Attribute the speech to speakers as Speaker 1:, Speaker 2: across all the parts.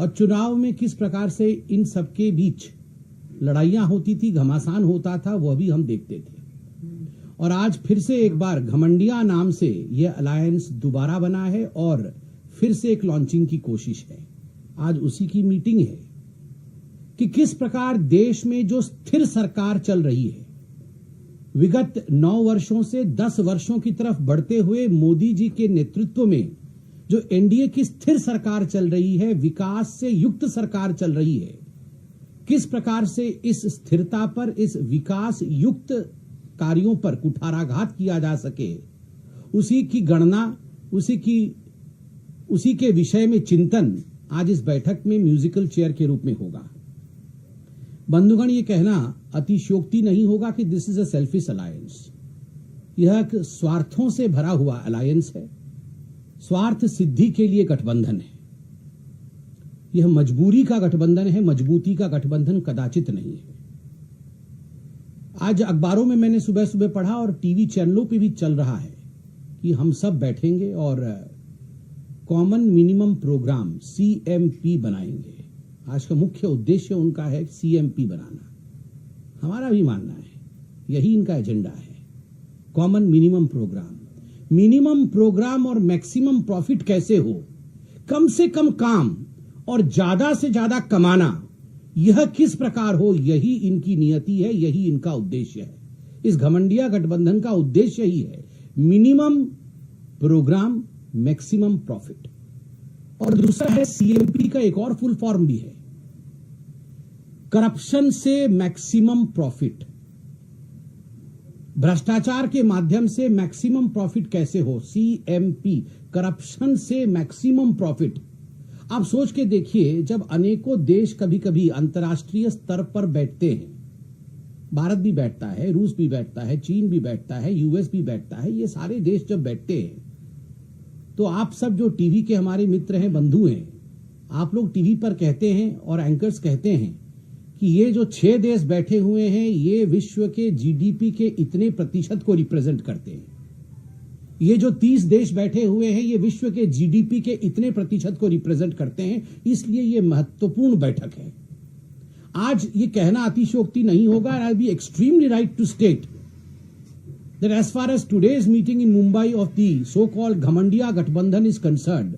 Speaker 1: और चुनाव में किस प्रकार से इन सबके बीच लड़ाइयां होती थी, घमासान होता था, वह भी हम देखते थे। और आज फिर से एक बार घमंडिया नाम से यह अलायंस दोबारा बना है और फिर से एक लॉन्चिंग की कोशिश है। आज उसी की मीटिंग है कि किस प्रकार देश में जो स्थिर सरकार चल रही है, विगत 9 वर्षों से 10 वर्षों की तरफ बढ़ते हुए मोदी जी के नेतृत्व में जो एनडीए की स्थिर सरकार चल रही है, विकास से युक्त सरकार चल रही है, किस प्रकार से इस स्थिरता पर, इस विकास युक्त कार्यों पर कुठाराघात किया जा सके, उसी की गणना, उसी के विषय में चिंतन आज इस बैठक में म्यूजिकल चेयर के रूप में होगा। बंधुगण, ये कहना अतिशयोक्ति नहीं होगा कि this is a selfish alliance. यह एक स्वार्थों से भरा हुआ अलायंस है, स्वार्थ सिद्धि के लिए गठबंधन है। यह मजबूरी का गठबंधन है, मजबूती का गठबंधन कदाचित नहीं है। आज अखबारों में मैंने सुबह सुबह पढ़ा और टीवी चैनलों पे भी चल रहा है कि हम सब बैठेंगे और कॉमन मिनिमम प्रोग्राम सीएमपी बनाएंगे। आज का मुख्य उद्देश्य उनका है सीएमपी बनाना। हमारा भी मानना है यही इनका एजेंडा है, common minimum programme. Minimum programme और मैक्सिमम प्रॉफिट कैसे हो, कम से कम काम और ज्यादा से ज्यादा कमाना, यह किस प्रकार हो, यही इनकी नियति है, यही इनका उद्देश्य है। इस घमंडिया गठबंधन का उद्देश्य ही है मिनिमम प्रोग्राम, मैक्सिमम प्रॉफिट। और दूसरा है सीएमपी का एक और फुल फॉर्म भी है, करप्शन से मैक्सिमम प्रॉफिट। भ्रष्टाचार के माध्यम से मैक्सिमम प्रॉफिट कैसे हो, सीएमपी, करप्शन से मैक्सिमम प्रॉफिट। आप सोच के देखिए, जब अनेकों देश कभी कभी अंतर्राष्ट्रीय स्तर पर बैठते हैं, भारत भी बैठता है, रूस भी बैठता है, चीन भी बैठता है, यूएस भी बैठता है, ये सारे देश जब बैठते हैं तो आप सब जो टीवी के हमारे मित्र हैं, बंधु हैं, आप लोग टीवी पर कहते हैं और एंकर्स कहते हैं कि ये जो 6 देश बैठे हुए हैं, ये विश्व के जीडीपी के इतने प्रतिशत को रिप्रेजेंट करते हैं। ये जो 30 देश बैठे हुए हैं, ये विश्व के जीडीपी के इतने प्रतिशत को रिप्रेजेंट करते हैं, इसलिए ये महत्वपूर्ण बैठक है। आज ये कहना अतिशयोक्ति नहीं होगा, I be extremely right to state that as far as today's meeting in Mumbai of the so-called Ghamandiya Gathbandhan is concerned,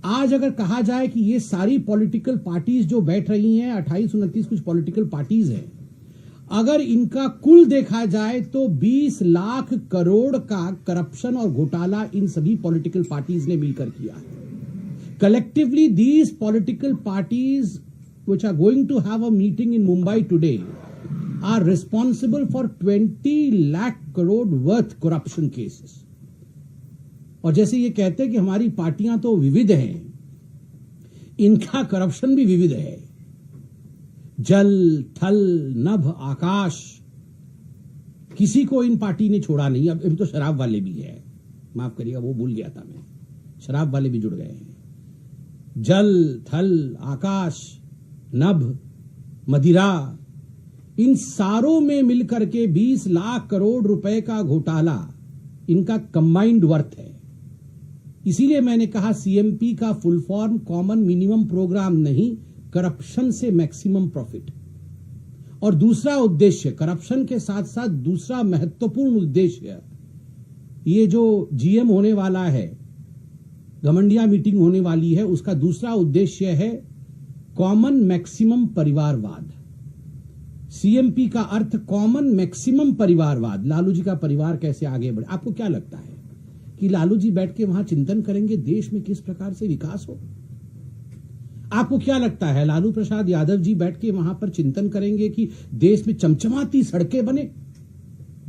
Speaker 1: आज अगर कहा जाए कि ये सारी पॉलिटिकल पार्टीज जो बैठ रही हैं, 28-29 कुछ पॉलिटिकल पार्टीज हैं, अगर इनका कुल देखा जाए तो 20 लाख करोड़ का करप्शन और घोटाला इन सभी पॉलिटिकल पार्टीज ने मिलकर किया है। Collectively, these political parties which are going to have a meeting in Mumbai today are responsible for 20 lakh crore worth corruption cases। और जैसे ये कहते हैं कि हमारी पार्टियां तो विविध हैं, इनका करप्शन भी विविध है। जल, थल, नभ, आकाश, किसी को इन पार्टी ने छोड़ा नहीं। अब तो शराब वाले भी है, माफ करिएगा वो भूल गया था मैं, शराब वाले भी जुड़ गए हैं। जल, थल, आकाश, नभ, मदिरा, इन सारों में मिलकर के 20 लाख करोड़ रुपए का घोटाला इनका कंबाइंड वर्थ है। इसीलिए मैंने कहा सीएमपी का full form common minimum programme नहीं, करप्शन से मैक्सिमम प्रॉफिट। और दूसरा उद्देश्य, करप्शन के साथ साथ दूसरा महत्वपूर्ण उद्देश्य, ये जो जीएम होने वाला है, घमंडिया मीटिंग होने वाली है, उसका दूसरा उद्देश्य है कॉमन मैक्सिमम परिवारवाद। सीएमपी का अर्थ कॉमन मैक्सिमम परिवारवाद। लालू जी का परिवार कैसे आगे बढ़े। आपको क्या लगता है कि लालू जी बैठ के वहां चिंतन करेंगे देश में किस प्रकार से विकास हो? आपको क्या लगता है लालू प्रसाद यादव जी बैठ के वहां पर चिंतन करेंगे कि देश में चमचमाती सड़कें बने?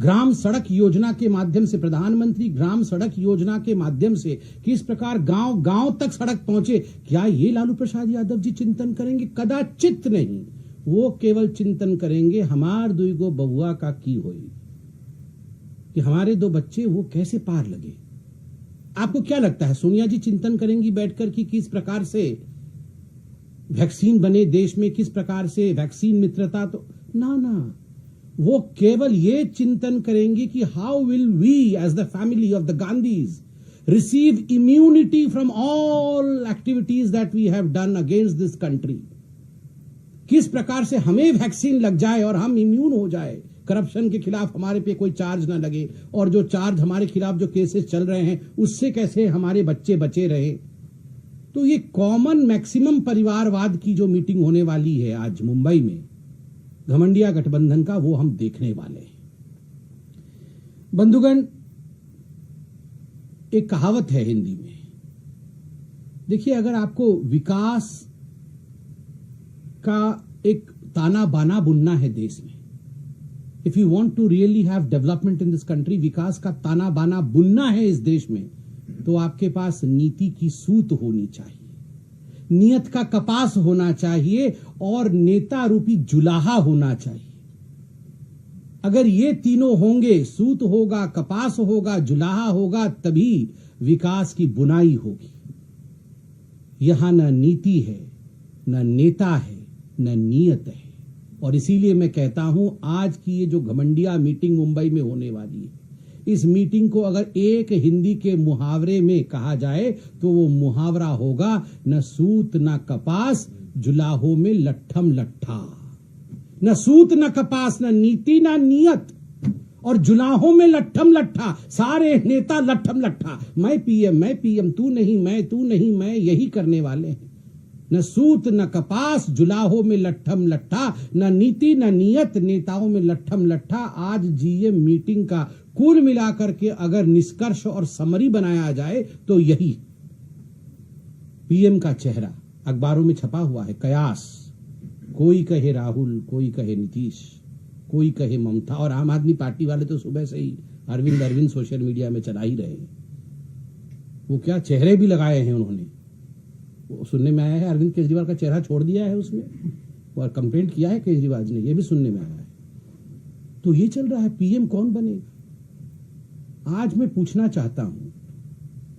Speaker 1: ग्राम सड़क योजना के माध्यम से, प्रधानमंत्री ग्राम सड़क योजना के माध्यम से किस प्रकार गांव गांव तक सड़क पहुंचे, क्या ये लालू प्रसाद यादव जी चिंतन करेंगे? कदाचित नहीं। वो केवल चिंतन करेंगे हमार दुईगो बबुआ का की होई, कि हमारे 2 बच्चे वो कैसे पार लगे। आपको क्या लगता है सोनिया जी चिंतन करेंगी बैठकर कि किस प्रकार से वैक्सीन बने देश में, किस प्रकार से वैक्सीन मित्रता? तो ना, वो केवल ये चिंतन करेंगी कि how will we as the family of the Gandhis receive immunity from all activities that we have done against this country. किस प्रकार से हमें वैक्सीन लग जाए और हम इम्यून हो जाए, करप्शन के खिलाफ हमारे पे कोई चार्ज ना लगे, और जो चार्ज हमारे खिलाफ जो केसेस चल रहे हैं उससे कैसे हमारे बच्चे बचे रहे। तो ये कॉमन मैक्सिमम परिवारवाद की जो मीटिंग होने वाली है आज मुंबई में घमंडिया गठबंधन का, वो हम देखने वाले हैं। बंधुगण, एक कहावत है हिंदी में, देखिए, अगर आपको विकास का एक ताना बाना बुनना है देश में, if you want to really have development in this country, विकास का ताना बाना बुनना है इस देश में, तो आपके पास नीति की सूत होनी चाहिए, नियत का कपास होना चाहिए और नेता रूपी जुलाहा होना चाहिए। अगर ये तीनों होंगे, सूत होगा, कपास होगा, जुलाहा होगा, तभी विकास की बुनाई होगी। यहां न नीति है, न नेता है, न नियत है। और इसीलिए मैं कहता हूं, आज की ये जो घमंडिया मीटिंग मुंबई में होने वाली है, इस मीटिंग को अगर एक हिंदी के मुहावरे में कहा जाए तो वो मुहावरा होगा, न सूत न कपास, जुलाहों में लट्ठम लट्ठा। न सूत न कपास, न नीति न नियत, और जुलाहों में लट्ठम लट्ठा। सारे नेता लट्ठम लट्ठा, मैं पीएम, तू नहीं मैं, यही करने वाले हैं। न सूत न कपास, जुलाहों में लट्ठम लट्ठा, न नीति न नियत, नेताओं में लट्ठम लट्ठा। आज जीएम मीटिंग का कुल मिलाकर के अगर निष्कर्ष और समरी बनाया जाए तो यही। पीएम का चेहरा अखबारों में छपा हुआ है, कयास, कोई कहे राहुल, कोई कहे नीतीश, कोई कहे ममता, और आम आदमी पार्टी वाले तो सुबह से ही अरविंद सोशल मीडिया में चला ही रहे हैं। वो क्या चेहरे भी लगाए हैं उन्होंने। वो सुनने में आया है अरविंद केजरीवाल का चेहरा छोड़ दिया है उसमें, और कंप्लेंट किया है केजरीवाल ने, ये भी सुनने में आया है। तो ये चल रहा है, पीएम कौन बनेगा। आज मैं पूछना चाहता हूं,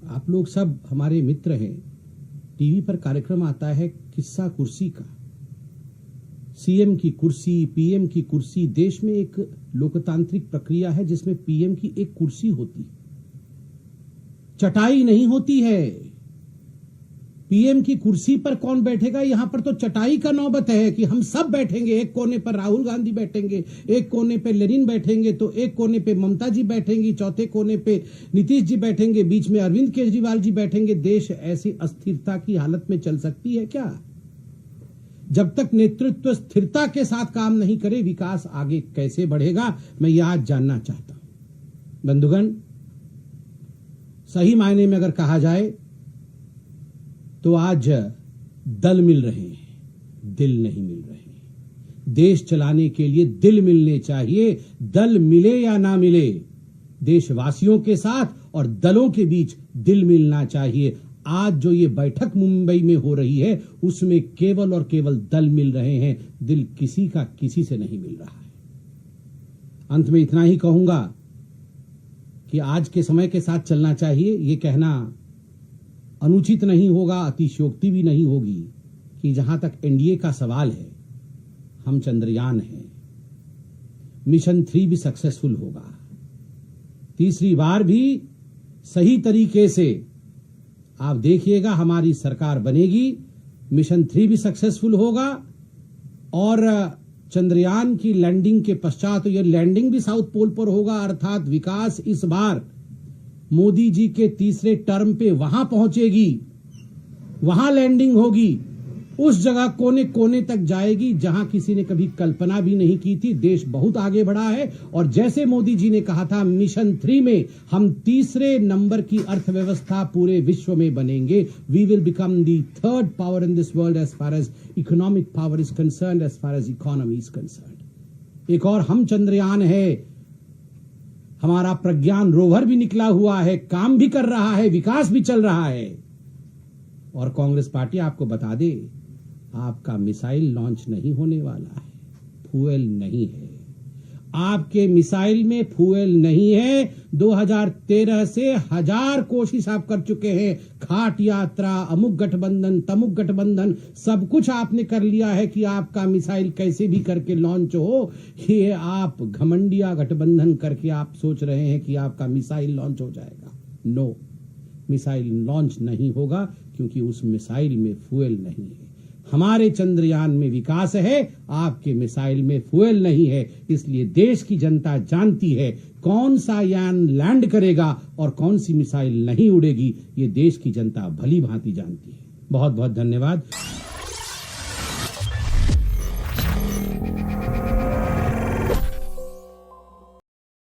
Speaker 1: आप लोग सब हमारे मित्र हैं, टीवी पर कार्यक्रम आता है किस्सा कुर्सी का, सीएम की कुर्सी, पीएम की कुर्सी। देश में एक लोकतांत्रिक प्रक्रिया है जिसमें पीएम की एक कुर्सी होती है, चटाई नहीं होती है। पीएम की कुर्सी पर कौन बैठेगा, यहां पर तो चटाई का नौबत है कि हम सब बैठेंगे। एक कोने पर राहुल गांधी बैठेंगे, एक कोने पे लेनिन बैठेंगे, तो एक कोने पे ममता जी बैठेंगी, चौथे कोने पे नीतीश जी बैठेंगे, बीच में अरविंद केजरीवाल जी बैठेंगे। देश ऐसी अस्थिरता की हालत में चल सकती है क्या? जब तक नेतृत्व स्थिरता के साथ काम नहीं करे, विकास आगे कैसे बढ़ेगा, मैं यह आज जानना चाहता हूं। बंधुगण, सही मायने में अगर कहा जाए तो आज दल मिल रहे हैं, दिल नहीं मिल रहे। देश चलाने के लिए दिल मिलने चाहिए। दल मिले या ना मिले, देशवासियों के साथ और दलों के बीच दिल मिलना चाहिए। आज जो ये बैठक मुंबई में हो रही है, उसमें केवल और केवल दल मिल रहे हैं, दिल किसी का किसी से नहीं मिल रहा है। अंत में इतना ही कहूंगा कि आज के समय के साथ चलना चाहिए। ये कहना अनुचित नहीं होगा, अतिशयोक्ति भी नहीं होगी कि जहां तक एनडीए का सवाल है, हम चंद्रयान हैं, मिशन 3 भी सक्सेसफुल होगा, तीसरी बार भी सही तरीके से आप देखिएगा हमारी सरकार बनेगी, मिशन 3 भी सक्सेसफुल होगा, और चंद्रयान की लैंडिंग के पश्चात ये लैंडिंग भी साउथ पोल पर होगा। अर्थात विकास इस बार मोदी जी के तीसरे टर्म पे वहां पहुंचेगी, वहां लैंडिंग होगी, उस जगह कोने कोने तक जाएगी जहां किसी ने कभी कल्पना भी नहीं की थी। देश बहुत आगे बढ़ा है, और जैसे मोदी जी ने कहा था, मिशन 3 में हम तीसरे नंबर की अर्थव्यवस्था पूरे विश्व में बनेंगे। We will become the third power in this world as far as economic power is concerned, as far as economy is concerned. एक और हम चंद्रयान है, हमारा प्रज्ञान रोवर भी निकला हुआ है, काम भी कर रहा है, विकास भी चल रहा है। और कांग्रेस पार्टी आपको बता दे, आपका मिसाइल लॉन्च नहीं होने वाला है, फ्यूएल नहीं है, आपके मिसाइल में फ्यूएल नहीं है। 2013 से 1000 कोशिश आप कर चुके हैं, खाट यात्रा, अमुक गठबंधन, तमुक गठबंधन, सब कुछ आपने कर लिया है कि आपका मिसाइल कैसे भी करके लॉन्च हो। ये आप घमंडिया गठबंधन करके आप सोच रहे हैं कि आपका मिसाइल लॉन्च हो जाएगा। नो, मिसाइल लॉन्च नहीं होगा, क्योंकि उस मिसाइल में फ्यूल नहीं है। हमारे चंद्रयान में विकास है, आपके मिसाइल में फ्यूल नहीं है। इसलिए देश की जनता जानती है कौन सा यान लैंड करेगा और कौन सी मिसाइल नहीं उड़ेगी। ये देश की जनता भली भांति जानती है। बहुत बहुत धन्यवाद।